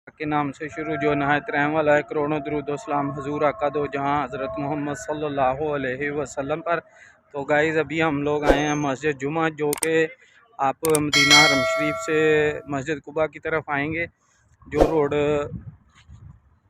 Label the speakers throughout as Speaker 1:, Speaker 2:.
Speaker 1: کے نام سے شروع جو نہایت رحم والا ہے، کروڑوں درود و سلام حضور آقا دو جہاں حضرت محمد صلی اللہ علیہ وسلم پر۔ تو گائز ابھی ہم لوگ آئے ہیں مسجد جمعہ، جو کہ آپ مدینہ حرم شریف سے مسجد قباء کی طرف آئیں گے، جو روڈ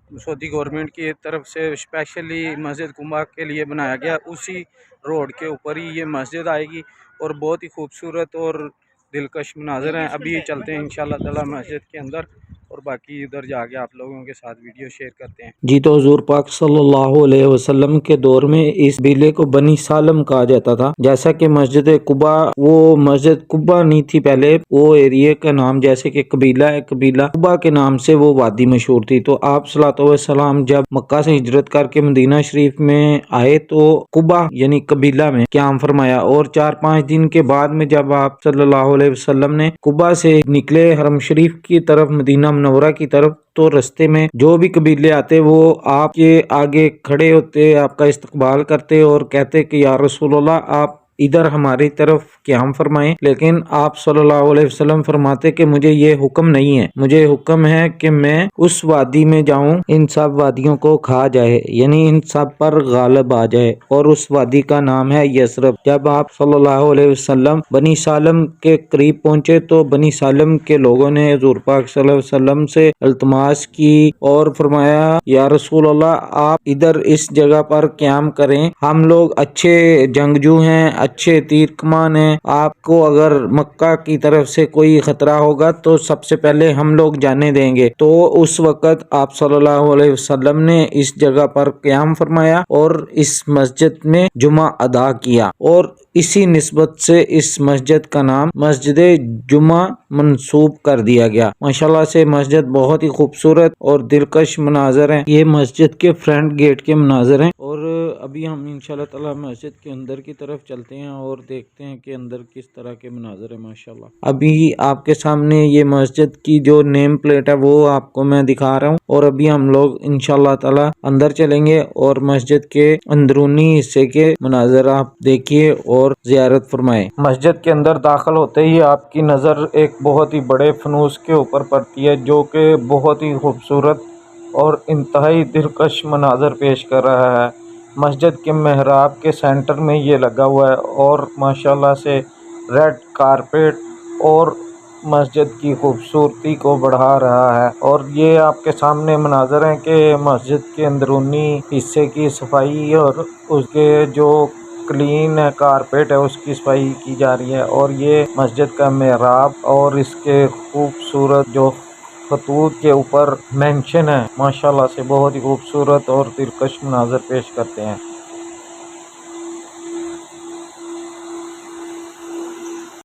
Speaker 1: سعودی گورنمنٹ کی طرف سے اسپیشلی مسجد قباء کے لیے بنایا گیا، اسی روڈ کے اوپر ہی یہ مسجد آئے گی اور بہت ہی خوبصورت اور دلکش مناظر ہیں۔ ابھی چلتے ہیں انشاءاللہ تعالی مسجد کے اندر اور باقی ادھر جا کے آپ لوگوں کے ساتھ ویڈیو شیئر کرتے ہیں۔
Speaker 2: جی تو حضور پاک صلی اللہ علیہ وسلم کے دور میں اس قبیلے کو بنی سالم کہا جاتا تھا، جیسا کہ مسجد قباء وہ مسجد قباء نہیں تھی پہلے، وہ ایریے کا نام جیسے کہ قبیلہ ہے، قبیلہ قباء کے نام سے وہ وادی مشہور تھی۔ تو آپ صلی اللہ علیہ وسلم جب مکہ سے ہجرت کر کے مدینہ شریف میں آئے تو قباء یعنی قبیلہ میں قیام فرمایا، اور 4-5 دن کے بعد میں جب آپ صلی اللہ علیہ وسلم نے قباء سے نکلے حرم شریف کی طرف مدینہ منورہ کی طرف، تو رستے میں جو بھی قبیلے آتے وہ آپ کے آگے کھڑے ہوتے، آپ کا استقبال کرتے اور کہتے کہ یا رسول اللہ آپ ادھر ہماری طرف قیام فرمائیں، لیکن آپ صلی اللہ علیہ وسلم فرماتے کہ مجھے یہ حکم نہیں ہے، مجھے حکم ہے کہ میں اس وادی میں جاؤں، ان سب وادیوں کو کھا جائے، یعنی ان سب پر غالب آ جائے، اور اس وادی کا نام ہے یثرب۔ جب آپ صلی اللہ علیہ وسلم بنی سالم کے قریب پہنچے تو بنی سالم کے لوگوں نے حضور پاک صلی اللہ علیہ وسلم سے التماس کی اور فرمایا یا رسول اللہ آپ ادھر اس جگہ پر قیام کریں، ہم لوگ اچھے جنگجو ہیں، اچھے تیر کمان ہیں، آپ کو اگر مکہ کی طرف سے کوئی خطرہ ہوگا تو سب سے پہلے ہم لوگ جانے دیں گے۔ تو اس وقت آپ صلی اللہ علیہ وسلم نے اس جگہ پر قیام فرمایا اور اس مسجد میں جمعہ ادا کیا، اور اسی نسبت سے اس مسجد کا نام مسجد جمعہ منسوب کر دیا گیا۔ ماشاءاللہ سے مسجد بہت ہی خوبصورت اور دلکش مناظر ہیں، یہ مسجد کے فرنٹ گیٹ کے مناظر ہیں، اور ابھی ہم انشاءاللہ تعالی مسجد کے اندر کی طرف چلتے ہیں اور دیکھتے ہیں کہ اندر کس طرح کے مناظر ہیں۔ ماشاءاللہ ابھی آپ کے سامنے یہ مسجد کی جو نیم پلیٹ ہے وہ آپ کو میں دکھا رہا ہوں، اور ابھی ہم لوگ انشاءاللہ تعالی اندر چلیں گے اور مسجد کے اندرونی حصے کے مناظر آپ دیکھیے اور زیارت فرمائیں۔ مسجد کے اندر داخل ہوتے ہی آپ کی نظر ایک بہت ہی بڑے فنوس کے اوپر پڑتی ہے، جو کہ بہت ہی خوبصورت اور انتہائی دلکش مناظر پیش کر رہا ہے۔ مسجد کے محراب کے سینٹر میں یہ لگا ہوا ہے، اور ماشاءاللہ سے ریڈ کارپیٹ اور مسجد کی خوبصورتی کو بڑھا رہا ہے۔ اور یہ آپ کے سامنے مناظر ہیں کہ مسجد کے اندرونی حصے کی صفائی اور اس کے جو کلین کارپیٹ ہے اس کی صفائی کی جا رہی ہے، اور یہ مسجد کا محراب اور اس کے خوبصورت جو خطوط کے اوپر مینشن ہے، ماشاءاللہ سے بہت ہی خوبصورت اور دلکش مناظر پیش کرتے ہیں۔